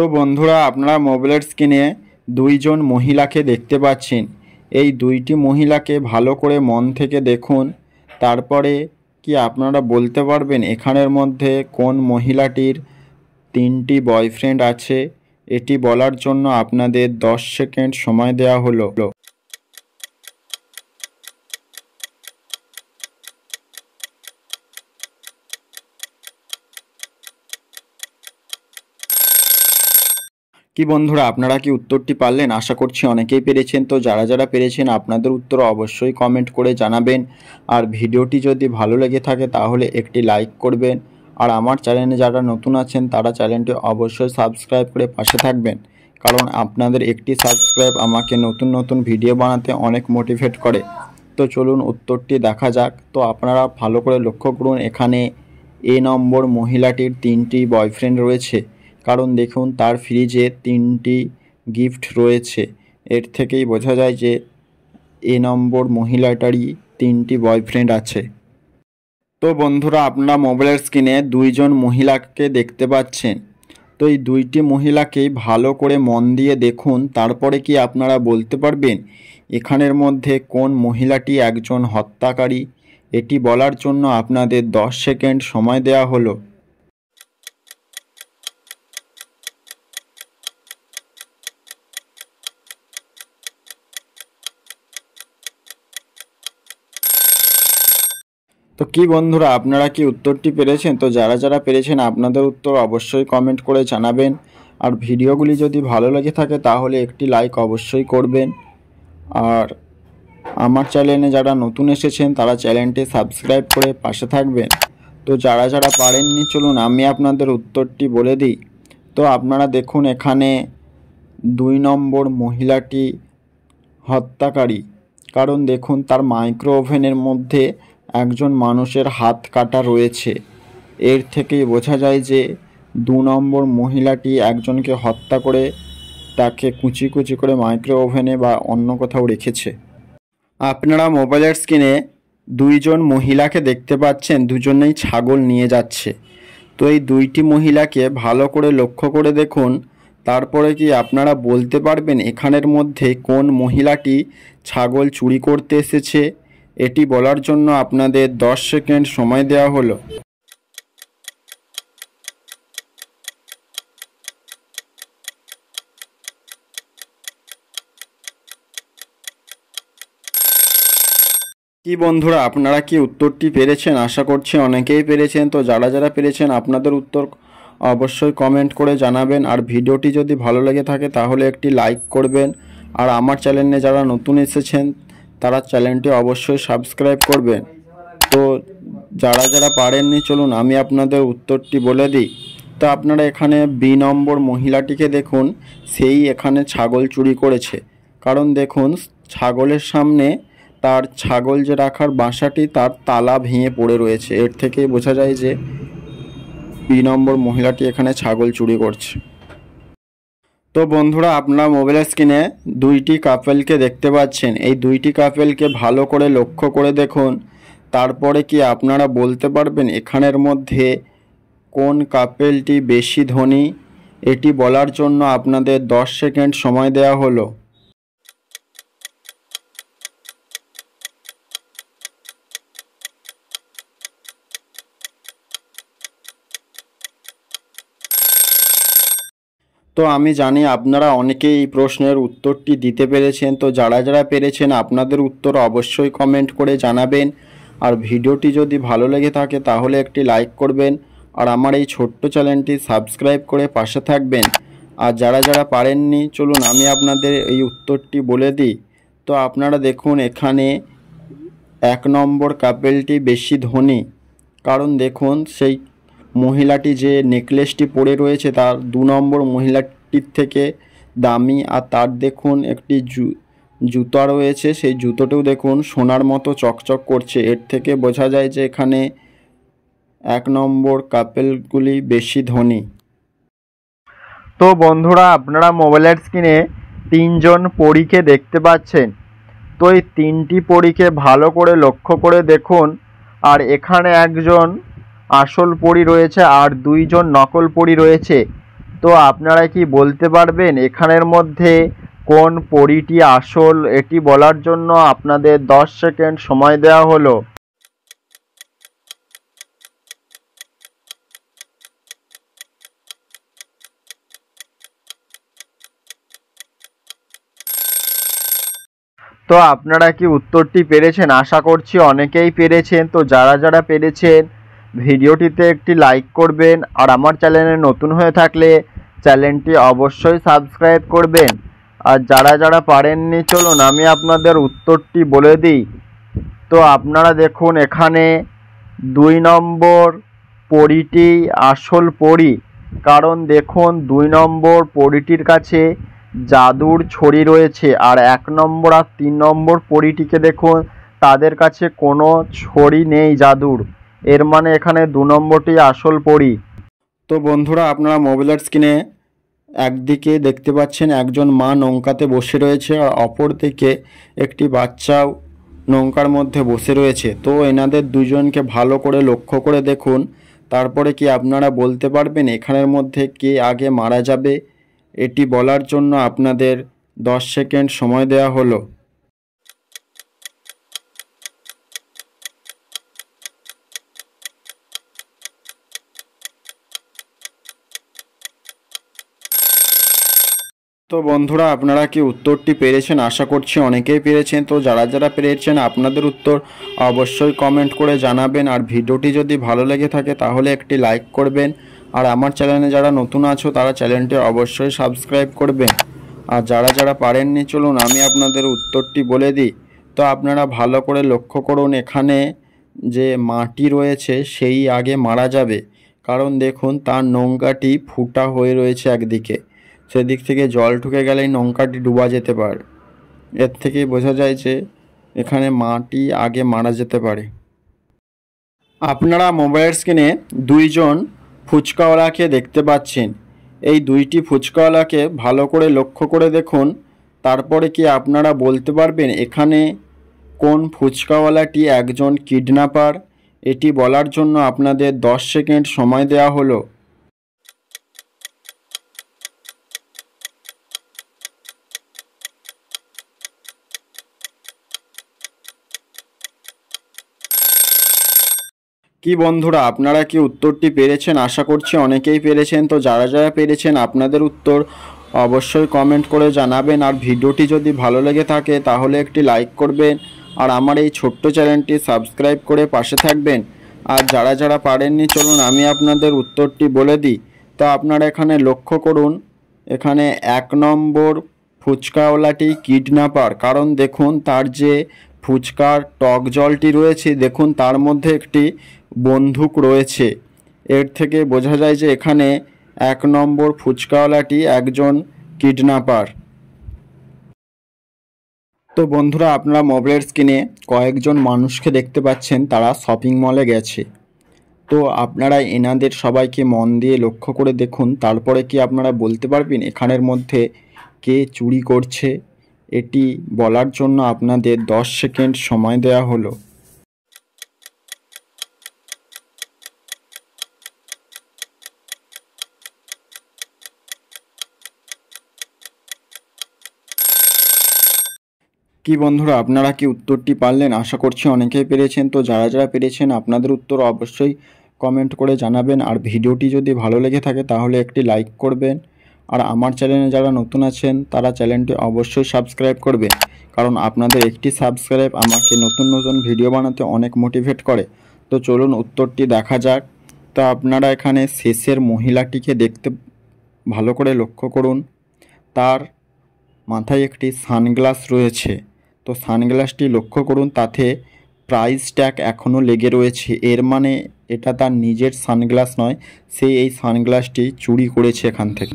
তো বন্ধুরা, আপনারা মোবাইলের স্ক্রিনে দুইজন মহিলাকে দেখতে পাচ্ছেন। এই দুইটি মহিলাকে ভালো করে মন থেকে দেখুন, তারপরে কি আপনারা বলতে পারবেন এখানের মধ্যে কোন মহিলাটির তিনটি বয়ফ্রেন্ড আছে। এটি বলার জন্য আপনাদের 10 সেকেন্ড সময় দেওয়া হলো। কি বন্ধুরা, আপনারা কি উত্তরটি পারলেন? আশা করছি অনেকেই পেরেছেন। তো যারা যারা পেরেছেন আপনাদের উত্তর অবশ্যই কমেন্ট করে জানাবেন। আর ভিডিওটি যদি ভালো লেগে থাকে তাহলে একটি লাইক করবেন। আর আমার চ্যানেলে যারা নতুন আছেন তারা চ্যানেলটি অবশ্যই সাবস্ক্রাইব করে পাশে থাকবেন, কারণ আপনাদের একটি সাবস্ক্রাইব আমাকে নতুন নতুন ভিডিও বানাতে অনেক মোটিভেট করে। তো চলুন উত্তরটি দেখা যাক। তো আপনারা ভালো করে লক্ষ্য করুন, এখানে এ নম্বর মহিলাটির 3টি বয়ফ্রেন্ড রয়েছে, কারণ দেখুন তার ফ্রিজে 3টি গিফট রয়েছে। এর থেকেই বোঝা যায় যে এ নম্বর মহিলাটারই 3টি বয়ফ্রেন্ড আছে। তো বন্ধুরা, আপনারা মোবাইলের স্ক্রিনে দুইজন মহিলাকে দেখতে পাচ্ছেন। তো এই দুইটি মহিলাকেই ভালো করে মন দিয়ে দেখুন, তারপরে কি আপনারা বলতে পারবেন এখানের মধ্যে কোন মহিলাটি একজন হত্যাকারী। এটি বলার জন্য আপনাদের 10 সেকেন্ড সময় দেওয়া হলো। তো কি বন্ধুরা, আপনারা কি উত্তরটি পেরেছেন? তো যারা যারা পেরেছেন আপনাদের উত্তর অবশ্যই কমেন্ট করে জানাবেন। আর ভিডিওগুলি যদি ভালো লেগে থাকে তাহলে একটি লাইক অবশ্যই করবেন। আর আমার চ্যানেলে যারা নতুন এসেছেন তারা চ্যানেলটি সাবস্ক্রাইব করে পাশে থাকবেন। তো যারা যারা পারেননি, চলুন আমি আপনাদের উত্তরটি বলে দিই। তো আপনারা দেখুন, এখানে 2 নম্বর মহিলাটি হত্যাকারী, কারণ দেখুন তার মাইক্রো ওভেনের মধ্যে একজন মানুষের হাত কাটা রয়েছে। এর থেকেই বোঝা যায় যে 2 নম্বর মহিলাটি একজনকে হত্যা করে তাকে কুচি কুচি করে মাইক্রো ওভেনে বা অন্য কোথাও রেখেছে। আপনারা মোবাইলের স্ক্রিনে দুইজন মহিলাকে দেখতে পাচ্ছেন, দুজনেই ছাগল নিয়ে যাচ্ছে। তো এই দুইটি মহিলাকে ভালো করে লক্ষ্য করে দেখুন, তারপরে কি আপনারা বলতে পারবেন এখানের মধ্যে কোন মহিলাটি ছাগল চুরি করতে এসেছে। এটি বলার জন্য আপনাদের 10 সেকেন্ড সময় দেওয়া হলো। কি বন্ধুরা, আপনারা কি উত্তরটি পেরেছেন? আশা করছি অনেকেই পেরেছেন। তো যারা যারা পেরেছেন আপনাদের উত্তর অবশ্যই কমেন্ট করে জানাবেন। আর ভিডিওটি যদি ভালো লেগে থাকে তাহলে একটি লাইক করবেন। আর আমার চ্যানেলে যারা নতুন এসেছেন তারা চ্যানেলটি অবশ্যই সাবস্ক্রাইব করবেন। তো যারা যারা পারেননি, চলুন আমি আপনাদের উত্তরটি বলে দিই। তো আপনারা এখানে বি নম্বর মহিলাটিকে দেখুন, সেই এখানে ছাগল চুরি করেছে। কারণ দেখুন ছাগলের সামনে তার ছাগল যে রাখার বাসাটি তার তালা ভেঙে পড়ে রয়েছে। এর থেকেই বোঝা যায় যে বি নম্বর মহিলাটি এখানে ছাগল চুরি করছে। তো বন্ধুরা, আপনারা মোবাইলের স্ক্রিনে দুইটি কাপেলকে দেখতে পাচ্ছেন। এই দুইটি কাপেলকে ভালো করে লক্ষ্য করে দেখুন, তারপরে কি আপনারা বলতে পারবেন এখানের মধ্যে কোন কাপেলটি বেশি ধনী। এটি বলার জন্য আপনাদের 10 সেকেন্ড সময় দেওয়া হলো। তো আমি জানি আপনারা অনেকেই এই প্রশ্নের উত্তরটি দিতে পেরেছেন। তো যারা যারা পেরেছেন আপনাদের উত্তর অবশ্যই কমেন্ট করে জানাবেন। আর ভিডিওটি যদি ভালো লেগে থাকে তাহলে একটি লাইক করবেন। আর আমার এই ছোট্ট চ্যানেলটি সাবস্ক্রাইব করে পাশে থাকবেন। আর যারা যারা পারেননি, চলুন আমি আপনাদের এই উত্তরটি বলে দিই। তো আপনারা দেখুন, এখানে 1 নম্বর কাপেলটি বেশি ধনী, কারণ দেখুন সেই মহিলাটি যে নেকলেসটি পরে রয়েছে তার 2 নম্বর মহিলাটির থেকে দামি। আর তার দেখুন একটি জুতা রয়েছে, সেই জুতোটিও দেখুন সোনার মতো চকচক করছে। এর থেকে বোঝা যায় যে এখানে 1 নম্বর কাপেলগুলি বেশি ধনী। তো বন্ধুরা, আপনারা মোবাইলের স্ক্রিনে 3জন পরীকে দেখতে পাচ্ছেন। তো এই 3টি পরীকে ভালো করে লক্ষ্য করে দেখুন। আর এখানে একজন আসল পরী রয়েছে আর 2জন নকল পরী রয়েছে। তো আপনারা কি বলতে পারবেন এখানের মধ্যে কোন পরীটি আসল? এটি বলার জন্য আপনাদের 10 সেকেন্ড সময় দেওয়া হলো। তো আপনারা কি উত্তরটি পেরেছেন? আশা করছি অনেকেই পেরেছেন। তো যারা যারা পেরেছেন ভিডিওটিতে একটি লাইক করবেন, আর আমার চ্যানেলে নতুন হয়ে থাকলে চ্যানেলটি অবশ্যই সাবস্ক্রাইব করবেন। আর যারা যারা পারেননি, চলুন আমি আপনাদের উত্তরটি বলে দিই। তো আপনারা দেখুন, এখানে 2 নম্বর পরীটি আসল পরী। কারণ দেখুন 2 নম্বর পরীটির কাছে জাদুর ছড়ি রয়েছে, আর 1 নম্বর আর 3 নম্বর পরীটিকে দেখুন তাদের কাছে কোনো ছড়ি নেই জাদুর। এর মানে এখানে 2 নম্বরটি আসল পরী। তো বন্ধুরা, আপনারা মোবাইলের স্ক্রিনে একদিকে দেখতে পাচ্ছেন একজন মা নৌকাতে বসে রয়েছে, আর অপর দিকে একটি বাচ্চাও নৌকার মধ্যে বসে রয়েছে। তো এনাদের দুজনকে ভালো করে লক্ষ্য করে দেখুন, তারপরে কি আপনারা বলতে পারবেন এখানের মধ্যে কে আগে মারা যাবে? এটি বলার জন্য আপনাদের 10 সেকেন্ড সময় দেওয়া হলো। তো বন্ধুরা, আপনারা কি উত্তরটি পেরেছেন? আশা করছি অনেকেই পেরেছেন। তো যারা যারা পেরেছেন আপনাদের উত্তর অবশ্যই কমেন্ট করে জানাবেন। আর ভিডিওটি যদি ভালো লেগে থাকে তাহলে একটি লাইক করবেন। আর আমার চ্যানেলে যারা নতুন আছো তারা চ্যানেলটি অবশ্যই সাবস্ক্রাইব করবেন। আর যারা যারা পারেননি, চলুন আমি আপনাদের উত্তরটি বলে দিই। তো আপনারা ভালো করে লক্ষ্য করুন, এখানে যে মাটি রয়েছে সেই আগে মারা যাবে। কারণ দেখুন তার নৌকাটি ফুটা হয়ে রয়েছে একদিকে, সেদিক থেকে জল ঢুকে গেলেই নৌকাটি ডুবা যেতে পারে। এর থেকেই বোঝা যায় যে এখানে মাটি আগে মারা যেতে পারে। আপনারা মোবাইলের স্ক্রিনে 2 জন ফুচকাওয়ালাকে দেখতে পাচ্ছেন। এই 2টি ফুচকাওয়ালাকে ভালো করে লক্ষ্য করে দেখুন, তারপরে কি আপনারা বলতে পারবেন এখানে কোন ফুচকাওয়ালাটি একজন কিডন্যাপার? এটি বলার জন্য আপনাদের 10 সেকেন্ড সময় দেওয়া হলো। কি বন্ধুরা, আপনারা কি উত্তরটি পেরেছেন? আশা করছি অনেকেই পেরেছেন। তো যারা যারা পেরেছেন আপনাদের উত্তর অবশ্যই কমেন্ট করে জানাবেন। আর ভিডিওটি যদি ভালো লেগে থাকে তাহলে একটি লাইক করবেন, আর আমার এই ছোট্ট চ্যানেলটি সাবস্ক্রাইব করে পাশে থাকবেন। আর যারা যারা পারেননি, চলুন আমি আপনাদের উত্তরটি বলে দিই। তো আপনারা এখানে লক্ষ্য করুন, এখানে 1 নম্বর ফুচকাওয়ালাটি কিডন্যাপার। কারণ দেখুন তার যে ফুচকার টক জলটি রয়েছে, দেখুন তার মধ্যে একটি বন্দুক রয়েছে। এর থেকে বোঝা যায় যে এখানে 1 নম্বর ফুচকাওয়ালাটি একজন কিডন্যাপার। তো বন্ধুরা, আপনারা মোবাইলের স্ক্রিনে কয়েকজন মানুষকে দেখতে পাচ্ছেন, তারা শপিং মলে গেছে। তো আপনারা এনাদের সবাইকে মন দিয়ে লক্ষ্য করে দেখুন, তারপরে কি আপনারা বলতে পারবেন এখানের মধ্যে কে চুরি করছে? এটি বলার জন্য আপনাদের 10 সেকেন্ড সময় দেওয়া হলো। কি বন্ধুরা, আপনারা কি উত্তরটি পারলেন? আশা করছি অনেকেই পেরেছেন। তো যারা যারা পেরেছেন আপনাদের উত্তর অবশ্যই কমেন্ট করে জানাবেন। আর ভিডিওটি যদি ভালো লেগে থাকে তাহলে একটি লাইক করবেন। আর আমার চ্যানেলে যারা নতুন আছেন তারা চ্যানেলটি অবশ্যই সাবস্ক্রাইব করবেন, কারণ আপনাদের একটি সাবস্ক্রাইব আমাকে নতুন নতুন ভিডিও বানাতে অনেক মোটিভেট করে। তো চলুন উত্তরটি দেখা যাক। তো আপনারা এখানে শেষের মহিলাটিকে দেখতে ভালো করে লক্ষ্য করুন, তার মাথায় একটি সানগ্লাস রয়েছে। তো সানগ্লাসটি লক্ষ্য করুন, তাতে প্রাইস ট্যাগ এখনও লেগে রয়েছে। এর মানে এটা তার নিজের সানগ্লাস নয়, সে এই সানগ্লাসটি চুরি করেছে এখান থেকে।